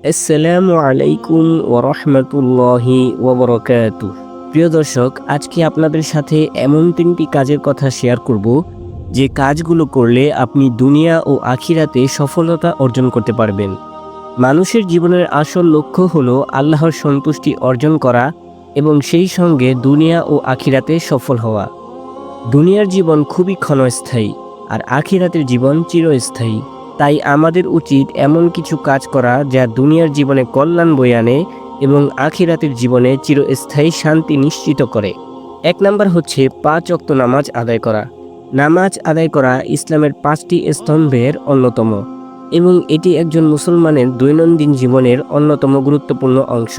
আসসালামু আলাইকুম ওরহমতুল্লাহি ওবরকাতুহ। প্রিয় দর্শক, আজকে আপনাদের সাথে এমন 3টি কাজের কথা শেয়ার করব যে কাজগুলো করলে আপনি দুনিয়া ও আখিরাতে সফলতা অর্জন করতে পারবেন। মানুষের জীবনের আসল লক্ষ্য হলো আল্লাহর সন্তুষ্টি অর্জন করা এবং সেই সঙ্গে দুনিয়া ও আখিরাতে সফল হওয়া। দুনিয়ার জীবন খুবই ক্ষণস্থায়ী আর আখিরাতের জীবন চিরস্থায়ী। তাই আমাদের উচিত এমন কিছু কাজ করা যা দুনিয়ার জীবনে কল্যাণ বয়ে আনে এবং আখিরাতের জীবনে চিরস্থায়ী শান্তি নিশ্চিত করে। 1 নাম্বার হচ্ছে 5 ওয়াক্ত নামাজ আদায় করা। নামাজ আদায় করা ইসলামের 5টি স্তম্ভের অন্যতম এবং এটি একজন মুসলমানের দৈনন্দিন জীবনের অন্যতম গুরুত্বপূর্ণ অংশ।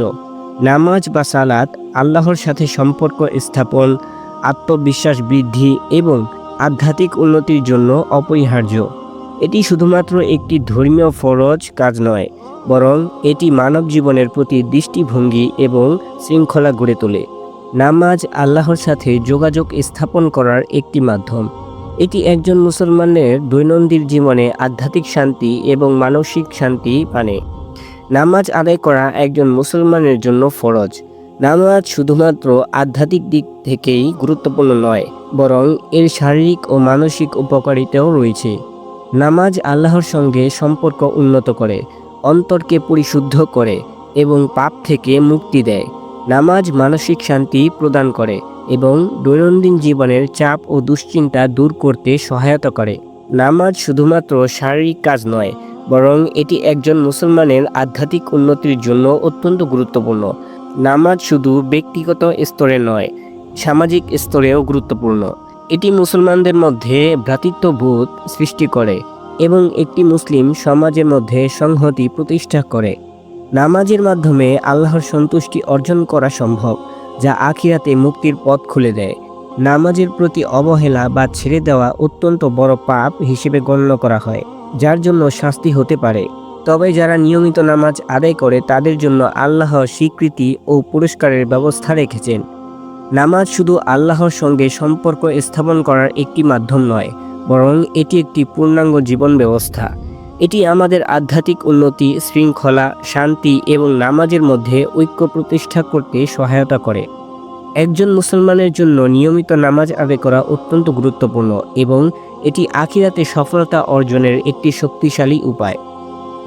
নামাজ বা সালাত আল্লাহর সাথে সম্পর্ক স্থাপন, আত্মবিশ্বাস বৃদ্ধি এবং আধ্যাত্মিক উন্নতির জন্য অপরিহার্য। এটি শুধুমাত্র একটি ধর্মীয় ফরজ কাজ নয়, বরং এটি মানব জীবনের প্রতি দৃষ্টিভঙ্গি এবং শৃঙ্খলা গড়ে তোলে। নামাজ আল্লাহর সাথে যোগাযোগ স্থাপন করার একটি মাধ্যম। এটি একজন মুসলমানের দৈনন্দিন জীবনে আধ্যাত্মিক শান্তি এবং মানসিক শান্তি আনে। নামাজ আদায় করা একজন মুসলমানের জন্য ফরজ। নামাজ শুধুমাত্র আধ্যাত্মিক দিক থেকেই গুরুত্বপূর্ণ নয়, বরং এর শারীরিক ও মানসিক উপকারিতাও রয়েছে। নামাজ আল্লাহর সঙ্গে সম্পর্ক উন্নত করে, অন্তরকে পরিশুদ্ধ করে এবং পাপ থেকে মুক্তি দেয়। নামাজ মানসিক শান্তি প্রদান করে এবং দৈনন্দিন জীবনের চাপ ও দুশ্চিন্তা দূর করতে সহায়তা করে। নামাজ শুধুমাত্র শারীরিক কাজ নয়, বরং এটি একজন মুসলমানের আধ্যাত্মিক উন্নতির জন্য অত্যন্ত গুরুত্বপূর্ণ। নামাজ শুধু ব্যক্তিগত স্তরে নয়, সামাজিক স্তরেও গুরুত্বপূর্ণ। এটি মুসলমানদের মধ্যে ভ্রাতৃত্ববোধ সৃষ্টি করে এবং একটি মুসলিম সমাজের মধ্যে সংহতি প্রতিষ্ঠা করে। নামাজের মাধ্যমে আল্লাহর সন্তুষ্টি অর্জন করা সম্ভব, যা আখিরাতে মুক্তির পথ খুলে দেয়। নামাজের প্রতি অবহেলা বা ছেড়ে দেওয়া অত্যন্ত বড় পাপ হিসেবে গণ্য করা হয়, যার জন্য শাস্তি হতে পারে। তবে যারা নিয়মিত নামাজ আদায় করে তাদের জন্য আল্লাহ স্বীকৃতি ও পুরস্কারের ব্যবস্থা রেখেছেন। নামাজ শুধু আল্লাহর সঙ্গে সম্পর্ক স্থাপন করার একটি মাধ্যম নয়, বরং এটি একটি পূর্ণাঙ্গ জীবন ব্যবস্থা। এটি আমাদের আধ্যাত্মিক উন্নতি, শৃঙ্খলা, শান্তি এবং নামাজের মধ্যে ঐক্য প্রতিষ্ঠা করতে সহায়তা করে। একজন মুসলমানের জন্য নিয়মিত নামাজ আদায় করা অত্যন্ত গুরুত্বপূর্ণ এবং এটি আখিরাতে সফলতা অর্জনের একটি শক্তিশালী উপায়।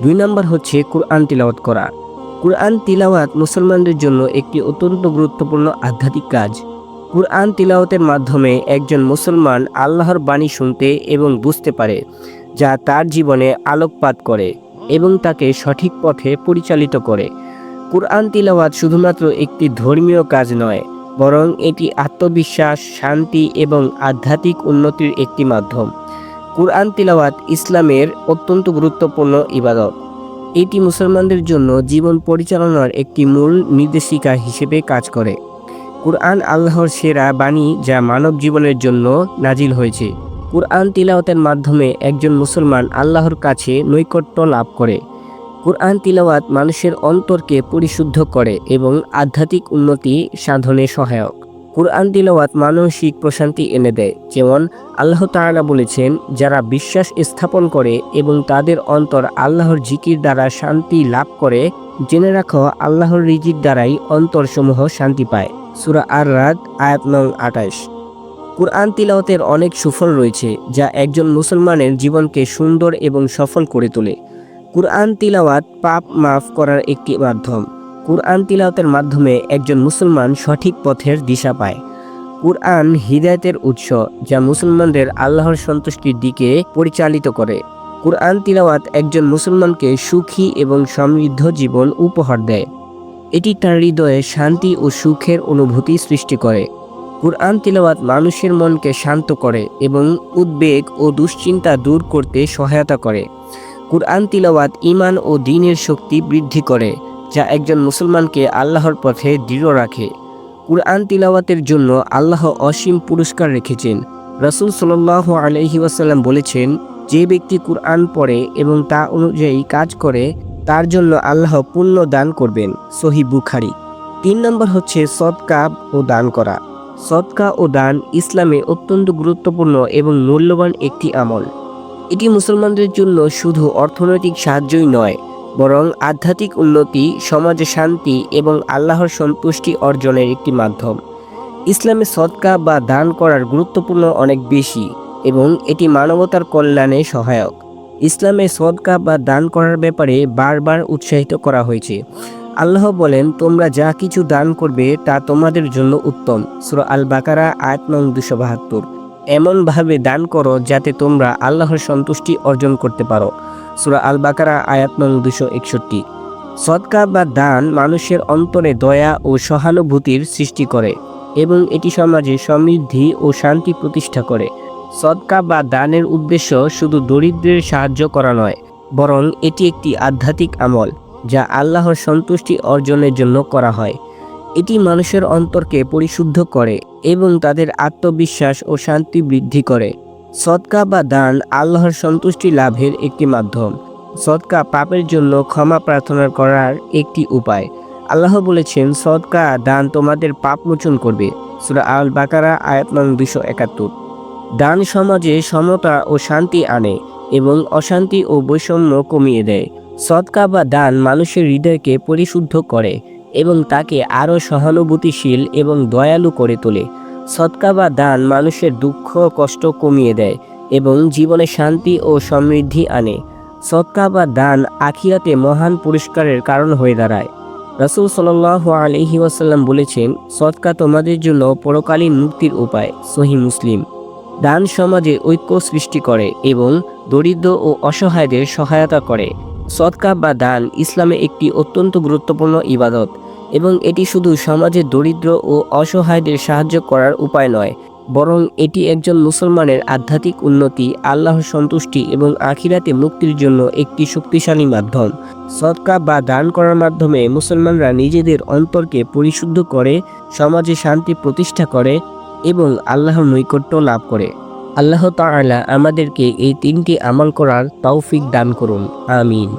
2 নাম্বার হচ্ছে কুরআন তিলাওয়াত করা। কুরআন তিলাওয়াত মুসলমানদের জন্য একটি অত্যন্ত গুরুত্বপূর্ণ আধ্যাত্মিক কাজ। কুরআন তিলাওয়াতের মাধ্যমে একজন মুসলমান আল্লাহর বাণী শুনতে এবং বুঝতে পারে, যা তার জীবনে আলোকপাত করে এবং তাকে সঠিক পথে পরিচালিত করে। কুরআন তিলাওয়াত শুধুমাত্র একটি ধর্মীয় কাজ নয়, বরং এটি আত্মবিশ্বাস, শান্তি এবং আধ্যাত্মিক উন্নতির একটি মাধ্যম। কুরআন তিলাওয়াত ইসলামের অত্যন্ত গুরুত্বপূর্ণ ইবাদত। এটি মুসলমানদের জন্য জীবন পরিচালনার একটি মূল নির্দেশিকা হিসেবে কাজ করে। কুরআন আল্লাহর সেরা বাণী, যা মানব জীবনের জন্য নাজিল হয়েছে। কুরআন তিলাওয়াতের মাধ্যমে একজন মুসলমান আল্লাহর কাছে নৈকট্য লাভ করে। কুরআন তিলাওয়াত মানুষের অন্তরকে পরিশুদ্ধ করে এবং আধ্যাত্মিক উন্নতি সাধনে সহায়ক। কুরআন তিলাওয়াত মানসিক প্রশান্তি এনে দেয়। যেমন আল্লাহ তাআলা বলেছেন, যারা বিশ্বাস স্থাপন করে এবং তাদের অন্তর আল্লাহর জিকির দ্বারা শান্তি লাভ করে, জেনে রাখো আল্লাহর রিজিক দ্বারাই অন্তরসমূহ শান্তি পায়। সূরা আর-রাদ আয়াত নং 28। কুরআন তিলাওয়াতের অনেক সুফল রয়েছে, যা একজন মুসলমানের জীবনকে সুন্দর এবং সফল করে তোলে। কুরআন তিলাওয়াত পাপ মাফ করার একটি মাধ্যম। কুরআন তিলাওয়াতের মাধ্যমে একজন মুসলমান সঠিক পথের দিশা পায়। কুরআন হিদায়াতের উৎস, যা মুসলমানদের আল্লাহর সন্তুষ্টির দিকে পরিচালিত করে। কুরআন তিলাওয়াত একজন মুসলমানকে সুখী এবং সমৃদ্ধ জীবন উপহার দেয়। এটি তার হৃদয়ে শান্তি ও সুখের অনুভূতি সৃষ্টি করে। কুরআন তিলাওয়াত মানুষের মনকে শান্ত করে এবং উদ্বেগ ও দুশ্চিন্তা দূর করতে সহায়তা করে। কুরআন তিলাওয়াত ঈমান ও দ্বীনের শক্তি বৃদ্ধি করে, যা একজন মুসলমানকে আল্লাহর পথে দৃঢ় রাখে। কুরআন তিলাওয়াতের জন্য আল্লাহ অসীম পুরস্কার রেখেছেন। রাসূল সাল্লাল্লাহু আলাইহি ওয়াসাল্লাম বলেছেন, যে ব্যক্তি কুরআন পড়ে এবং তা অনুযায়ী কাজ করে, তার জন্য আল্লাহ পুণ্য দান করবেন। সহিহ বুখারী। 3 নম্বর হচ্ছে সদকা ও দান করা। সদকা ও দান ইসলামে অত্যন্ত গুরুত্বপূর্ণ এবং মূল্যবান একটি আমল। এটি মুসলমানদের জন্য শুধু অর্থনৈতিক সাহায্যই নয়, বরং আধ্যাত্মিক উন্নতি, সমাজে শান্তি এবং আল্লাহর সন্তুষ্টি অর্জনের একটি মাধ্যম। ইসলামে সদকা বা দান করার গুরুত্বপূর্ণ অনেক বেশি এবং এটি মানবতার কল্যাণে সহায়ক। ইসলামে সদকা বা দান করার ব্যাপারে বারবার উৎসাহিত করা হয়েছে। আল্লাহ বলেন, তোমরা যা কিছু দান করবে তা তোমাদের জন্য উত্তম। সূরা আল বাকারা আয়াত নং 272। এমনভাবে দান করো যাতে তোমরা আল্লাহর সন্তুষ্টি অর্জন করতে পারো। সূরা আল বাকারা আয়াত নং 261। সদকা বা দান মানুষের অন্তরে দয়া ও সহানুভূতির সৃষ্টি করে এবং এটি সমাজে সমৃদ্ধি ও শান্তি প্রতিষ্ঠা করে। সদকা বা দানের উদ্দেশ্য শুধু দরিদ্রের সাহায্য করা নয়, বরং এটি একটি আধ্যাত্মিক আমল যা আল্লাহর সন্তুষ্টি অর্জনের জন্য করা হয়। এটি মানুষের অন্তরকে পরিশুদ্ধ করে এবং তাদের আত্মবিশ্বাস ও শান্তি বৃদ্ধি করে। সদকা বা দান আল্লাহর সন্তুষ্টি লাভের একটি মাধ্যম। সদকা পাপের জন্য ক্ষমা প্রার্থনা করার একটি উপায়। আল্লাহ বলেছেন, সদকা দান তোমাদের পাপ মোচন করবে। সূরা আল বাকারা আয়াত নং 271। দান সমাজে সমতা ও শান্তি আনে এবং অশান্তি ও বৈষম্য কমিয়ে দেয়। সদকা বা দান মানুষের হৃদয়কে পরিশুদ্ধ করে এবং তাকে আরও সহানুভূতিশীল এবং দয়ালু করে তোলে। সদকা বা দান মানুষের দুঃখ কষ্ট কমিয়ে দেয় এবং জীবনে শান্তি ও সমৃদ্ধি আনে। সদকা বা দান আখিরাতে মহান পুরস্কারের কারণ হয়ে দাঁড়ায়। রাসূল সাল্লাল্লাহু আলাইহি ওয়াসাল্লাম বলেছেন, সদকা তোমাদের জন্য পরকালীন মুক্তির উপায়। সহিহ মুসলিম। দান সমাজে ঐক্য সৃষ্টি করে এবং দরিদ্র ও অসহায়দের সহায়তা করে। সদকা বা দান ইসলামে একটি অত্যন্ত গুরুত্বপূর্ণ ইবাদত এবং এটি শুধু সমাজের দরিদ্র ও অসহায়দের সাহায্য করার উপায় নয়, বরং এটি একজন মুসলমানের আধ্যাত্মিক উন্নতি, আল্লাহর সন্তুষ্টি এবং আখিরাতে মুক্তির জন্য একটি শক্তিশালী মাধ্যম। সদকা বা দান করার মাধ্যমে মুসলমানরা নিজেদের অন্তরকে পরিশুদ্ধ করে, সমাজে শান্তি প্রতিষ্ঠা করে এবং আল্লাহর নৈকট্য লাভ করে। আল্লাহ তাআলা আমাদেরকে এই তিনটি আমল করার তৌফিক দান করুন। আমিন।